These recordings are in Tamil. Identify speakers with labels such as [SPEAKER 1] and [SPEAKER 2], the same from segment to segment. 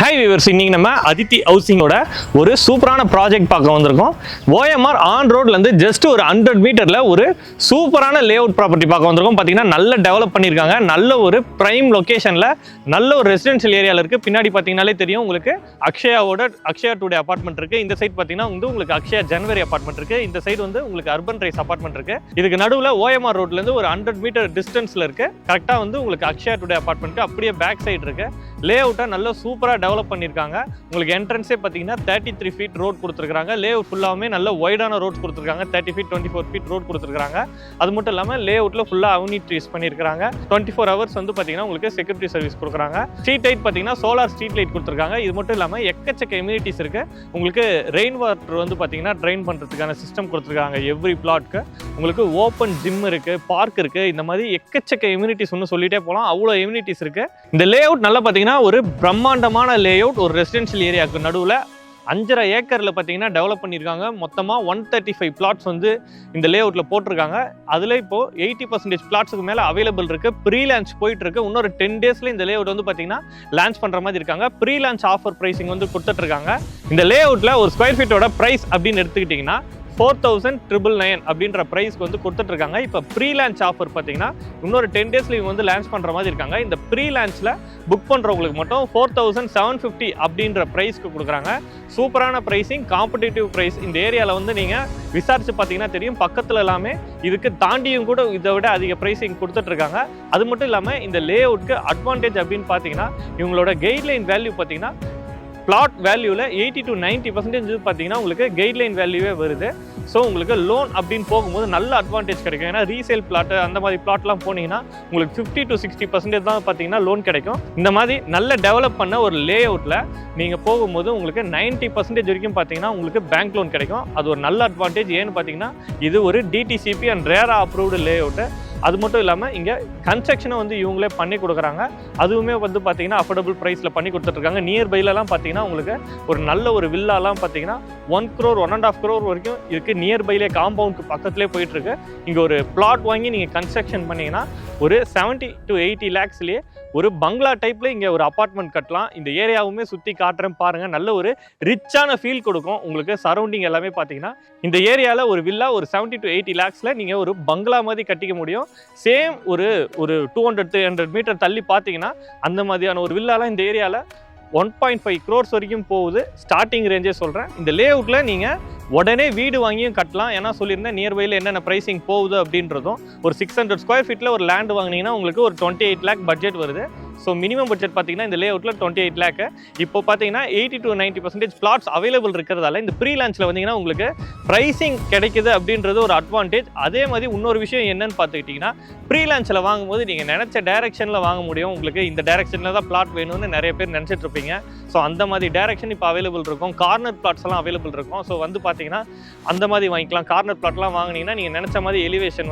[SPEAKER 1] ஹாய் வியூவர்ஸ், இன்னைக்கு நம்ம அதித்தி ஹவுசிங்கோட ஒரு சூப்பரான ப்ராஜெக்ட் பார்க்க வந்திருக்கோம். ஓஎம்ஆர் ஆன் ரோட்லேருந்து ஜஸ்ட் ஒரு 100 மீட்டரில் ஒரு சூப்பரான லே அவுட் ப்ராப்பர்ட்டி பார்க்க வந்திருக்கோம். பார்த்தீங்கன்னா நல்ல டெவலப் பண்ணியிருக்காங்க. நல்ல ஒரு ப்ரைம் லொக்கேஷனில் நல்ல ஒரு ரெசிடென்ஷியல் ஏரியாவில் இருக்குது. பின்னாடி பார்த்தீங்கன்னாலே தெரியும் உங்களுக்கு அக்ஷயா டுடே அப்பார்ட்மெண்ட் இருக்குது. இந்த சைட் பார்த்தீங்கன்னா உங்களுக்கு அக்ஷயா ஜனவரி அப்பார்ட்மெண்ட் இருக்குது. இந்த சைடு உங்களுக்கு அர்பன் ரைஸ் அப்பார்ட்மெண்ட் இருக்குது. இதுக்கு நடுவில் ஓஎம்ஆர் ரோட்லேருந்து ஒரு 100 மீட்டர் டிஸ்டன்ஸில் இருக்குது. கரெக்டாக உங்களுக்கு அக்ஷயா டுடே அப்பார்ட்மெண்ட்டுக்கு அப்படியே பேக் சைடு இருக்குது. லே அவுட்டை நல்ல சூப்பராக டெவலப் பண்ணியிருக்காங்க. உங்களுக்கு என்ட்ரன்ஸே பார்த்தீங்கன்னா 33 ஃபீட் ரோட் கொடுத்துருக்காங்க. லே அவுட் ஃபுல்லாகவே நல்ல ஒய்டான ரோட்ஸ் கொடுத்துருக்காங்க. 30 ஃபீட் 24 ஃபீட் ரோட் கொடுத்துருக்காங்க. அது மட்டும் இல்லாமல் லே அவுட்டில் ஃபுல்லாக அவனி ட்ரீஸ் பண்ணியிருக்காங்க. 24 ஹவர்ஸ் பார்த்தீங்கன்னா உங்களுக்கு செக்யூரிட்டி சர்வீஸ் கொடுக்குறாங்க. ஸ்ட்ரீட் லைட் பார்த்தீங்கன்னா சோலார் ஸ்ட்ரீட் லைட் கொடுத்துருக்காங்க. இது மட்டும் இல்லாமல் எக்கச்சக்க எம்யூனிட்டிஸ் இருக்குது. உங்களுக்கு ரெயின் வாட்டர் பார்த்தீங்கன்னா ட்ரெயின் பண்ணுறதுக்கான சிஸ்டம் கொடுத்துருக்காங்க. எவ்ரி பிளாட்க்கு உங்களுக்கு ஓப்பன் ஜிம் இருக்குது, பார்க் இருக்குது. இந்த மாதிரி எக்கச்சக்க எம்யூனிட்டிஸ் ஒன்று சொல்லிட்டே போகலாம். அவ்வளோ எம்யூனிட்டிஸ் இருக்குது. இந்த லே அவுட் நல்லா பார்த்தீங்கன்னா ஒரு பிரம்மாண்டமான லே அவுட். ஒரு ரெசிடென்ஷியல் ஏரியாவுக்கு நடுவில் 5.5 ஏக்கரில் பார்த்தீங்கன்னா டெவலப் பண்ணியிருக்காங்க. மொத்தமாக 135 பிளாட்ஸ் இந்த லே அவுட்டில் போட்டிருக்காங்க. அதில் இப்போது 80% பிளாட்ஸுக்கு மேலே அவைலபிள் இருக்குது. ப்ரீ லான்ச் போயிட்டு இருக்கு. இன்னொரு 10 டேஸில் இந்த லே அவுட் பார்த்தீங்கன்னா லான்ச் பண்ணுற மாதிரி இருக்காங்க. ப்ரீ லான்ச் ஆஃபர் ப்ரைஸிங் கொடுத்துட்ருக்காங்க. இந்த லே அவுட்டில் ஒரு ஸ்கொயர் ஃபீட்டோட ப்ரைஸ் அப்படின்னு எடுத்துக்கிட்டிங்கன்னா 4,999 அப்படின்ற ப்ரைஸ்க்கு கொடுத்துட்டு இருக்காங்க. இப்போ ப்ரீ லான்ச் ஆஃபர் பார்த்தீங்கன்னா இன்னொரு 10 டேஸ்ல இவங்க லான்ச் பண்ணுற மாதிரி இருக்காங்க. இந்த ப்ரீ லான்ச்சில் புக் பண்ணுறவங்களுக்கு மட்டும் 4,750 அப்படின்ற ப்ரைஸ்க்கு கொடுக்குறாங்க. சூப்பரான ப்ரைஸிங், காம்படிட்டிவ் ப்ரைஸ். இந்த ஏரியாவில் நீங்கள் விசாரிச்சு பார்த்தீங்கன்னா தெரியும். பக்கத்தில் எல்லாமே இதுக்கு தாண்டியும் கூட இதை விட அதிக ப்ரைஸிங் கொடுத்துட்டு இருக்காங்க. அது மட்டும் இல்லாமல் இந்த லே அவுட்க்கு அட்வான்டேஜ் அப்படின்னு பார்த்தீங்கன்னா இவங்களோட கைட்லைன் வேல்யூ பார்த்தீங்கன்னா பிளாட் வேல்யூவில் 80 to 90% பார்த்தீங்கன்னா உங்களுக்கு கைட்லைன் வேல்யூவே வருது. ஸோ உங்களுக்கு லோன் அப்படின்னு போகும்போது நல்ல அட்வான்டேஜ் கிடைக்கும். ஏன்னா ரீசேல் பிளாட்டு அந்த மாதிரி பிளாட்லாம் போனீங்கன்னா உங்களுக்கு 50 to 60% தான் பார்த்தீங்கன்னா லோன் கிடைக்கும். இந்த மாதிரி நல்ல டெவலப் பண்ண ஒரு லே அவுட்டில் நீங்கள் போகும்போது உங்களுக்கு 90% வரைக்கும் பார்த்தீங்கன்னா உங்களுக்கு பேங்க் லோன் கிடைக்கும். அது ஒரு நல்ல அட்வான்டேஜ். ஏன்னு பார்த்தீங்கன்னா இது ஒரு DTCP and RERA approved layout. அது மட்டும் இல்லாமல் இங்கே கன்ஸ்ட்ரக்ஷனை இவங்களே பண்ணி கொடுக்குறாங்க. அதுவுமே பார்த்தீங்கன்னா அஃபோர்டபுள் ப்ரைஸில் பண்ணி கொடுத்துட்ருக்காங்க. நியர்பைலலாம் பார்த்தீங்கன்னா உங்களுக்கு ஒரு நல்ல ஒரு வில்லாலாம் பார்த்தீங்கன்னா 1 crore 1.5 crore வரைக்கும் இருக்குது. நியர்பைலே காம்பவுண்டுக்கு பக்கத்துலேயே போயிட்டுருக்கு. இங்கே ஒரு பிளாட் வாங்கி நீங்கள் கன்ஸ்ட்ரக்ஷன் பண்ணிங்கன்னா ஒரு 70 to 80 lakhsலேயே ஒரு பங்களா டைப்பில் இங்கே ஒரு அப்பார்ட்மெண்ட் கட்டலாம். இந்த ஏரியாவுமே சுற்றி காட்டுறேன் பாருங்கள். நல்ல ஒரு ரிச்சான ஃபீல் கொடுக்கும் உங்களுக்கு. சரௌண்டிங் எல்லாமே பார்த்தீங்கன்னா இந்த ஏரியாவில் ஒரு வில்லா ஒரு 70 to 80 lakhsல நீங்கள் ஒரு பங்களா மாதிரி கட்டிக்க முடியும். சேம் ஒரு 200-300 மீட்டர் தள்ளி பார்த்தீங்கன்னா அந்த மாதிரியான ஒரு வில்லாலாம் இந்த ஏரியாவில் 1.5 crores வரைக்கும் போகுது. ஸ்டார்டிங் ரேஞ்சே சொல்கிறேன். இந்த லே அவுட்டில் நீங்கள் உடனே வீடு வாங்கியும் கட்டலாம். ஏன்னா சொல்லியிருந்தேன் நியர்பையில் என்னென்ன ப்ரைஸிங் போகுது அப்படின்றதும். ஒரு 600 ஸ்கொயர் ஃபீட்டில் ஒரு லேண்டு வாங்கினீங்கன்னா உங்களுக்கு ஒரு 28 lakh பட்ஜெட் வருது. ஸோ மினிமம் பட்ஜெட் பார்த்தீங்கன்னா இந்த லே அவுட்டில் 28 lakh. இப்போ பார்த்தீங்கன்னா 80 to 90% பிளாட்ஸ் அவைலபிள் இருக்கிறதால இந்த ப்ரீ லான்ச்சில் வந்தீங்கன்னா உங்களுக்கு ப்ரைஸிங் கிடைக்குது அப்படின்றது ஒரு அட்வான்டேஜ். அதே மாதிரி இன்னொரு விஷயம் என்னன்னு பார்த்துக்கிட்டிங்கன்னா ப்ரீ லான்ச்சில் வாங்கும்போது நீங்கள் நினச்ச டைரக்ஷனில் வாங்க முடியும். உங்களுக்கு இந்த டைரக்ஷனில் தான் பிளாட் வேணும்னு நிறைய பேர் நினச்சிட்டு இருப்பீங்க. ஸோ அந்த மாதிரி டைரக்ஷன் இப்போ அவைலபிள் இருக்கும். கார்னர் பிளாட்ஸ் எல்லாம் அவைலபிள் இருக்கும். ஸோ பார்த்தீங்கன்னா அந்த மாதிரி வாங்கிக்கலாம். கார்னர் பிளாட்லாம் வாங்கினீங்கன்னா நீங்கள் நினச்ச மாதிரி எலிவேஷன்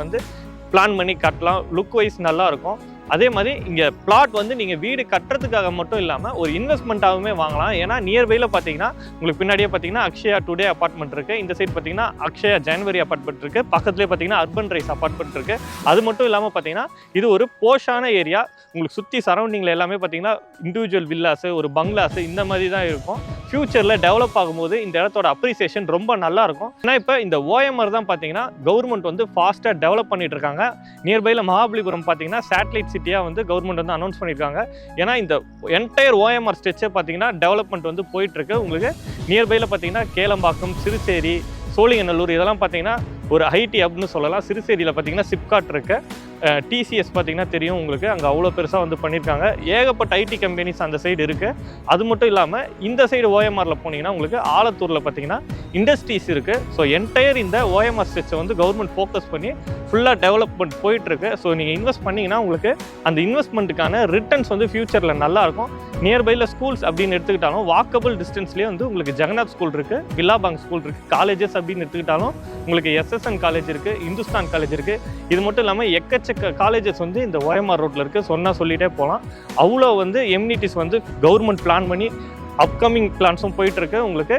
[SPEAKER 1] பிளான் பண்ணி கட்டலாம். லுக் வைஸ் நல்லா இருக்கும். அதே மாதிரி இங்கே பிளாட் நீங்கள் வீடு கட்டுறதுக்காக மட்டும் இல்லாமல் ஒரு இன்வெஸ்ட்மெண்ட்டாகவுமே வாங்கலாம். ஏன்னா நியர்பையில் பார்த்தீங்கன்னா உங்களுக்கு பின்னாடியே பார்த்தீங்கன்னா அக்ஷயா டுடே அப்பார்ட்மெண்ட் இருக்குது. இந்த சைட் பார்த்தீங்கன்னா அக்ஷயா ஜனவரி அப்பார்ட்மெண்ட் இருக்குது. பக்கத்துலேயே பார்த்தீங்கன்னா அர்பன் ரைஸ் அப்பார்ட்மெண்ட் இருக்குது. அது மட்டும் இல்லாமல் பார்த்தீங்கன்னா இது ஒரு போஷான ஏரியா. உங்களுக்கு சுற்றி சரௌண்டிங்கில் எல்லாமே பார்த்தீங்கன்னா இண்டிவிஜுவல் வில்லாஸு, ஒரு பங்களாஸு இந்த மாதிரி தான் இருக்கும். ஃபியூச்சரில் டெவலப் ஆகும்போது இந்த இடத்தோட அப்ரிசியேஷன் ரொம்ப நல்லா இருக்கும். ஏன்னா இப்போ இந்த ஓஎம்ஆர் தான் பார்த்தீங்கன்னா கவர்மெண்ட் ஃபாஸ்ட்டாக டெவலப் பண்ணிட்டு இருக்காங்க. நியர்பையில் மகாபலிபுரம் பார்த்தீங்கன்னா சேட்டலைட் சிட்டியாக கவர்மெண்ட் அனௌன்ஸ் பண்ணியிருக்காங்க. ஏன்னா இந்த என்டையர் ஓஎம்ஆர் ஸ்ட்ரெச்சே பார்த்தீங்கன்னா டெவலப்மெண்ட் போயிட்டு இருக்கு. உங்களுக்கு நியர்பையில் பார்த்தீங்கன்னா கேளம்பாக்கம், சிறுசேரி, சோழிங்கநல்லூர் இதெல்லாம் பார்த்தீங்கன்னா ஒரு ஐடி ஹப்னு சொல்லலாம். சிறுசேரியில் பார்த்தீங்கன்னா சிப்காட் இருக்கு. டிசிஎஸ் பார்த்தீங்கன்னா தெரியும் உங்களுக்கு. அங்கே அவ்வளோ பெருசாக பண்ணியிருக்காங்க. ஏகப்பட்ட ஐடி கம்பெனிஸ் அந்த சைடு இருக்குது. அது மட்டும் இல்லாமல் இந்த சைடு ஓஎம்ஆரில் போனீங்கன்னா உங்களுக்கு ஆலத்தூரில் பார்த்தீங்கன்னா இண்டஸ்ட்ரீஸ் இருக்குது. ஸோ என்டையர் இந்த ஓஎம்ஆர் ஸ்ட்ரெச்சை கவர்மெண்ட் ஃபோக்கஸ் பண்ணி ஃபுல்லாக டெவலப்மெண்ட் போயிட்டுருக்கு. ஸோ நீங்கள் இன்வெஸ்ட் பண்ணிங்கன்னா உங்களுக்கு அந்த இன்வெஸ்ட்மெண்ட்டுக்கான ரிட்டர்ன்ஸ் ஃபியூச்சரில் நல்லாயிருக்கும். நியர்பையில் ஸ்கூல்ஸ் அப்படின்னு எடுத்துக்கிட்டாலும் வாக்கபிள் டிஸ்டன்ஸ்லேயே உங்களுக்கு ஜெகநாத் ஸ்கூல் இருக்குது, வில்லாபாங் ஸ்கூல் இருக்குது. காலேஜஸ் அப்படின்னு எடுத்துக்கிட்டாலும் உங்களுக்கு எஸ்எஸ்என் காலேஜ் இருக்குது, இந்துஸ்தான் காலேஜ் இருக்குது. இது மட்டும் இல்லாமல் எக்கச்சக்க காலேஜஸ் இந்த ஓஎம்ஆர் ரோட்டில் இருக்குது. சொல்லிகிட்டே போகலாம். அவ்வளோ எம்யூனிட்டிஸ் கவர்மெண்ட் பிளான் பண்ணி அப்கமிங் பிளான்ஸும் போயிட்டுருக்கு. உங்களுக்கு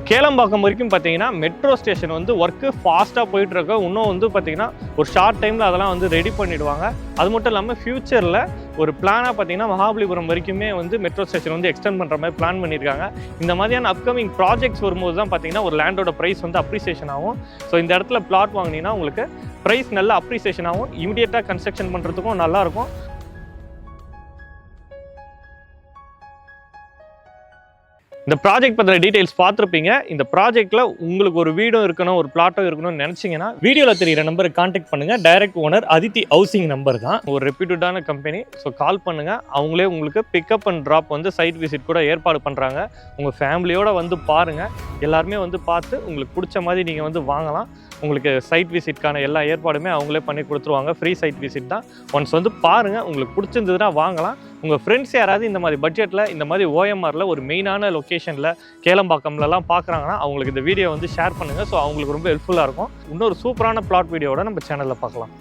[SPEAKER 1] கேளம்பாக்கம் வரைக்கும் பார்த்தீங்கன்னா மெட்ரோ ஸ்டேஷன் வந்து ஒர்க்கு ஃபாஸ்ட்டாக போயிட்டு இருக்க. இன்னும் வந்து பார்த்தீங்கன்னா ஒரு ஷார்ட் டைமில் அதெல்லாம் வந்து ரெடி பண்ணிடுவாங்க. அது மட்டும் இல்லாமல் ஃபியூச்சரில் ஒரு பிளானாக பார்த்தீங்கன்னா மகாபலிபுரம் வரைக்குமே வந்து மெட்ரோ ஸ்டேஷன் வந்து எக்ஸ்டெண்ட் பண்ணுற மாதிரி பிளான் பண்ணியிருக்காங்க. இந்த மாதிரியான அப்கமிங் ப்ராஜெக்ட்ஸ் வரும்போது தான் பார்த்தீங்கன்னா ஒரு லேண்டோட ப்ரைஸ் வந்து அப்ரிசியேஷன் ஆகும். ஸோ இந்த இடத்துல பிளாட் வாங்கினீங்கன்னா உங்களுக்கு ப்ரைஸ் நல்ல அப்ரிசியேஷன் ஆகும். இமீடியட்டாக கன்ஸ்ட்ரக்ஷன் பண்ணுறதுக்கும் நல்லாயிருக்கும். இந்த ப்ராஜெக்ட் பற்றின டீடைல்ஸ் பார்த்துருப்பீங்க. இந்த ப்ராஜெக்ட்டில் உங்களுக்கு ஒரு வீடும் இருக்கணும், ஒரு பிளாட்டும் இருக்கணும்னு நினச்சிங்கன்னா வீடியோவில் தெரிகிற நம்பருக்கு கான்டாக்ட் பண்ணுங்கள். Direct owner Aditi housing number தான், ஒரு ரெப்யூட்டடான கம்பெனி. ஸோ கால் பண்ணுங்கள். அவங்களே உங்களுக்கு பிக்கப் அண்ட் ட்ராப் வந்து சைட் விசிட் கூட ஏற்பாடு பண்ணுறாங்க. உங்கள் ஃபேமிலியோடு வந்து பாருங்கள். எல்லாருமே வந்து பார்த்து உங்களுக்கு பிடிச்ச மாதிரி நீங்கள் வந்து வாங்கலாம். உங்களுக்கு சைட் விசிட்கான எல்லா ஏற்பாடுமே அவங்களே பண்ணி கொடுத்துருவாங்க. ஃப்ரீ சைட் விசிட் தான். ஒன்ஸ் வந்து பாருங்கள், உங்களுக்கு பிடிச்சிருந்ததுன்னா வாங்கலாம். உங்கள் ஃப்ரெண்ட்ஸ் யாராவது இந்த மாதிரி பட்ஜெட்டில் இந்த மாதிரி ஓஎம்ஆரில் ஒரு மெயினான லொக்கேஷனில் கேளம்பாக்கம்லலாம் பார்க்குறாங்கன்னா அவங்களுக்கு இந்த வீடியோ வந்து ஷேர் பண்ணுங்கள். ஸோ அவங்களுக்கு ரொம்ப ஹெல்ப்ஃபுல்லாக இருக்கும். இன்னொரு சூப்பரான பிளாட் வீடியோவோட நம்ம சேனலில் பார்க்கலாம்.